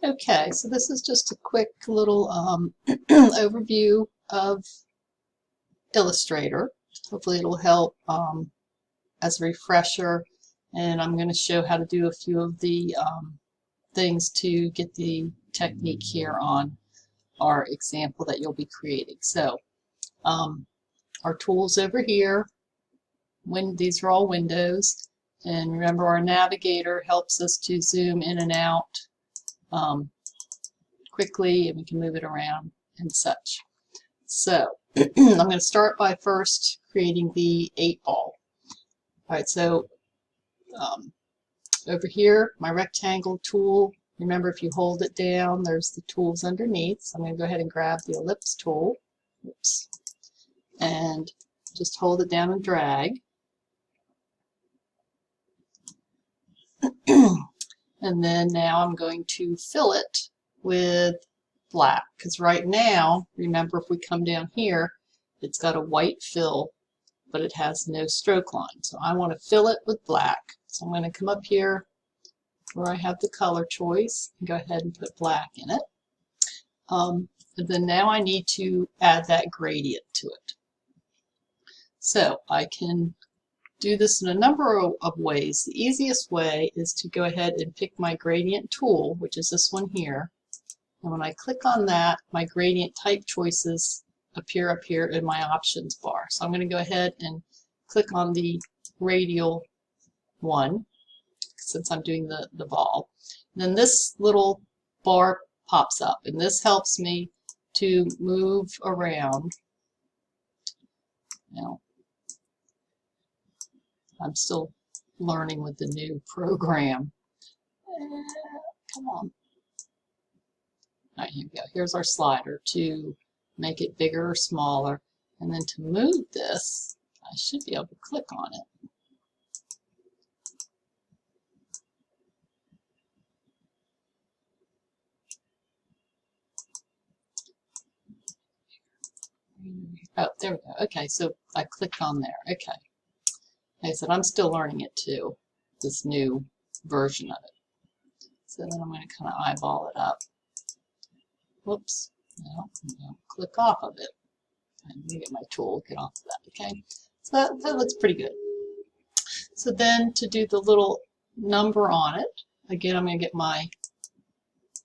Okay, so this is just a quick little overview of Illustrator. Hopefully it'll help as a refresher, and I'm going to show how to do a few of the things to get the technique here on our example that you'll be creating. So our tools over here, these are all windows, and remember our navigator helps us to zoom in and out quickly, and we can move it around and such. So I'm going to start by first creating the 8-ball. Alright, so over here, my rectangle tool, remember if you hold it down, there's the tools underneath. So I'm going to go ahead and grab the ellipse tool. Oops. And just hold it down and drag. And then now I'm going to fill it with black, because right now, remember if we come down here, it's got a white fill, but it has no stroke line. So I want to fill it with black. So I'm going to come up here where I have the color choice and go ahead and put black in it. And then now I need to add that gradient to it. So I can do this in a number of ways. The easiest way is to go ahead and pick my gradient tool, which is this one here. And when I click on that, my gradient type choices appear up here in my options bar. So I'm going to go ahead and click on the radial one, since I'm doing the ball. And then this little bar pops up, and this helps me to move around. Now, I'm still learning with the new program. Come on. All right, here we go. Here's our slider to make it bigger or smaller. And then to move this, I should be able to click on it. Oh, there we go. Okay, so I clicked on there. Okay. Like I said, I'm still learning it too, this new version of it. So then I'm going to kind of eyeball it up. Whoops. No, click off of it. Let me get my tool, get off of that. Okay. So that looks pretty good. So then to do the little number on it, again, I'm going to get my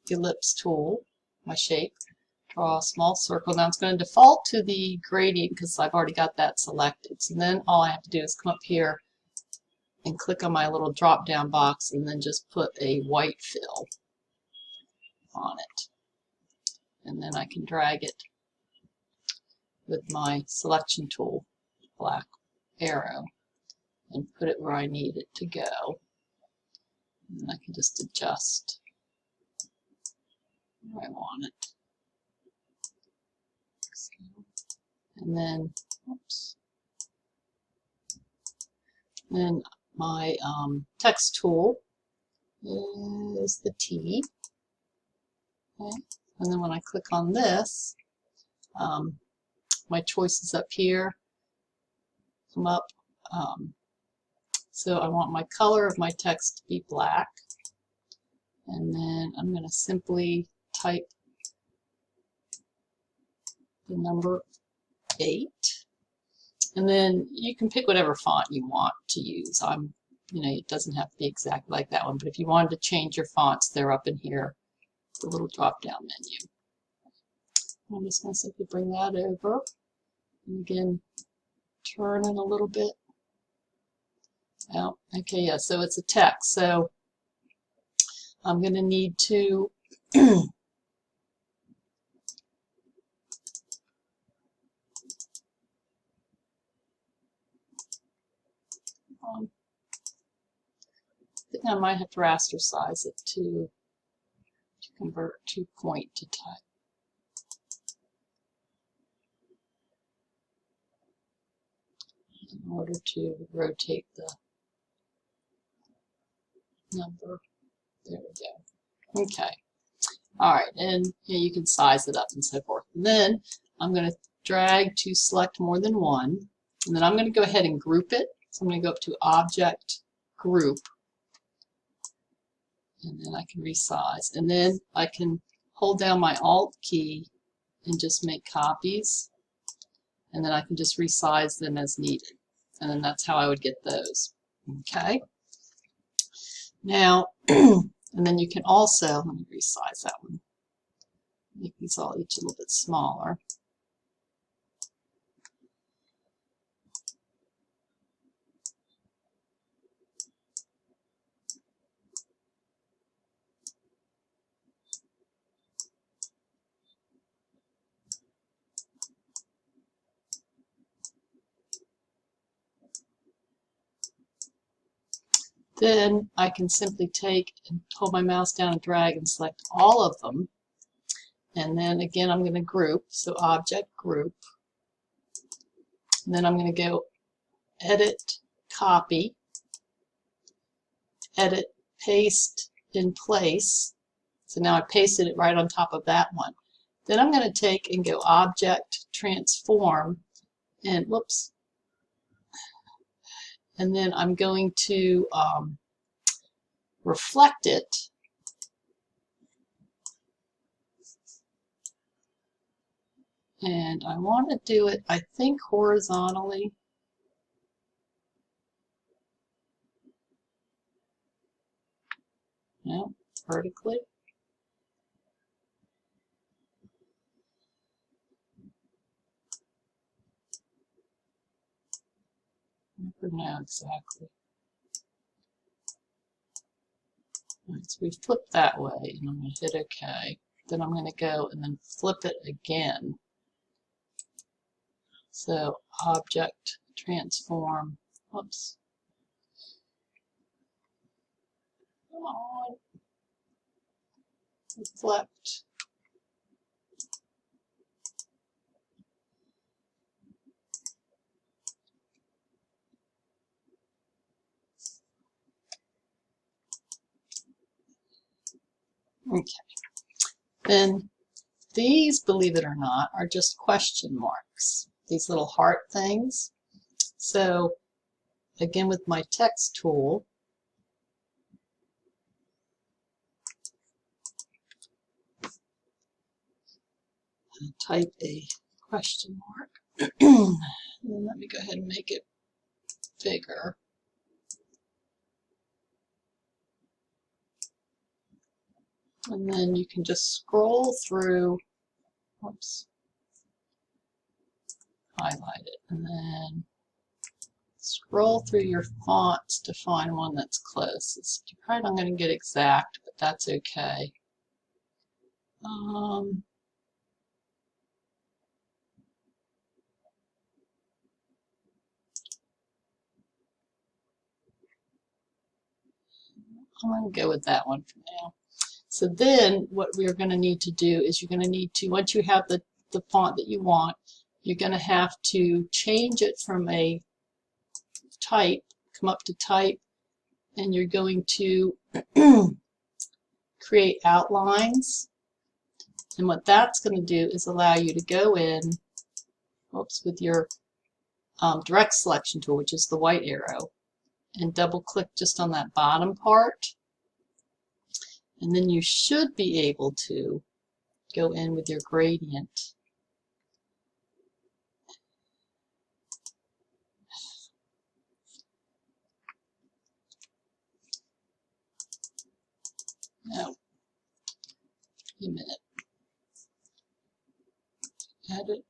ellipse tool, my shape, draw a small circle. Now it's going to default to the gradient because I've already got that selected. So then all I have to do is come up here and click on my little drop down box and then just put a white fill on it. And then I can drag it with my selection tool, black arrow, and put it where I need it to go. And I can just adjust where I want it. And then, oops. Then my text tool is the T. Okay. And then when I click on this, my choices up here come up. So I want my color of my text to be black. And then I'm going to simply type the number 8. And then you can pick whatever font you want to use. It doesn't have to be exactly like that one, but if you wanted to change your fonts, they're up in here, the little drop-down menu. I'm just going to simply bring that over, and again, turn it a little bit. Oh, okay, yeah, so it's a text, so I'm going to need to I think I might have to raster size it to convert to point to type. In order to rotate the number. There we go. Okay. All right, and you can size it up and so forth. And then I'm going to drag to select more than one, and then I'm going to go ahead and group it. So I'm going to go up to Object, Group, and then I can resize. And then I can hold down my Alt key and just make copies, and then I can just resize them as needed. And then that's how I would get those. Okay. Now, and then you can also, let me resize that one, make these all each a little bit smaller. Then I can simply take and hold my mouse down and drag and select all of them. And then again, I'm going to group. So Object, Group. And then I'm going to go Edit, Copy, Edit, Paste in Place. So now I pasted it right on top of that one. Then I'm going to take and go Object, Transform, and whoops. And then I'm going to reflect it. And I want to do it, I think, horizontally. No, vertically. Never know exactly. All right, so we flip that way, and I'm going to hit OK. Then I'm going to go and then flip it again. So Object, Transform, oops. Come on. Reflect. Okay. Then these, believe it or not, are just question marks. These little heart things. So again, with my text tool, I type a question mark. And then let me go ahead and make it bigger. And then you can just scroll through, oops, highlight it, and then scroll through your fonts to find one that's closest. You're probably not going to get exact, but that's okay. I'm going to go with that one for now. So then what we're going to need to do is you're going to need to, once you have the font that you want, you're going to have to change it from a type, come up to type, and you're going to create outlines. And what that's going to do is allow you to go in, oops, with your direct selection tool, which is the white arrow, and double click just on that bottom part. And then you should be able to go in with your gradient. No, a minute. Edit,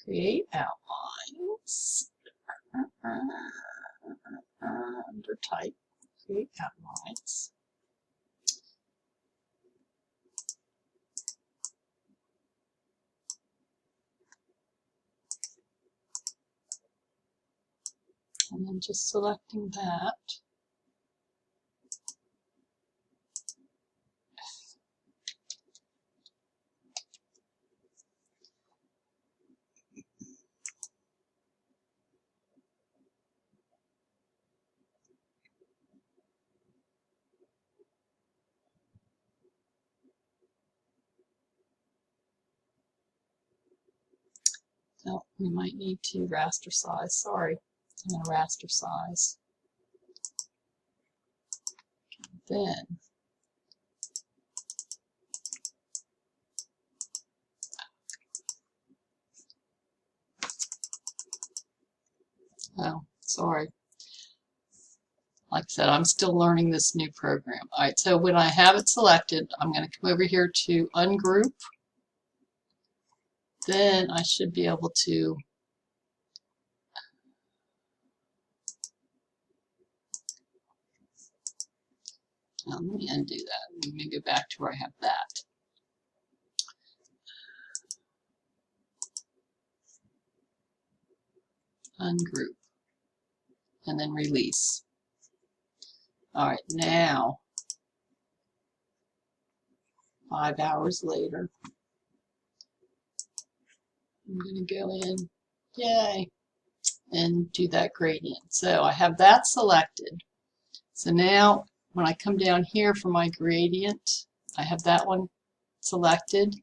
create outlines, under type, create outlines. And then just selecting that. Oh, we might need to raster size. Sorry, I'm going to raster size. then oh, sorry. Like I said, I'm still learning this new program. All right, so when I have it selected, I'm going to come over here to Ungroup. Then I should be able to let me undo that. Let me go back to where I have that. Ungroup. And then release. All right, now, 5 hours later, I'm going to go in, yay, and do that gradient. So I have that selected. So now when I come down here for my gradient, I have that one selected.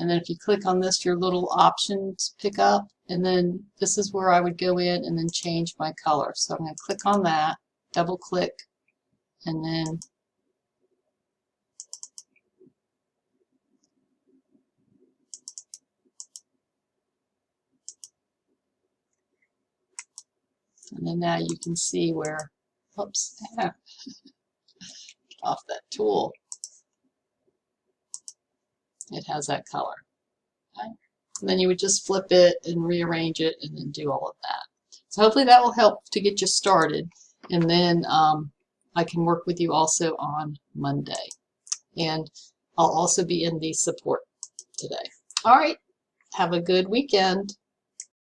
And then if you click on this, your little options pick up. And then this is where I would go in and then change my color. So I'm going to click on that, double click, and then now you can see where, oops, get off that tool. It has that color. Okay? And then you would just flip it and rearrange it and then do all of that. So hopefully that will help to get you started. And then I can work with you also on Monday. And I'll also be in the support today. All right. Have a good weekend.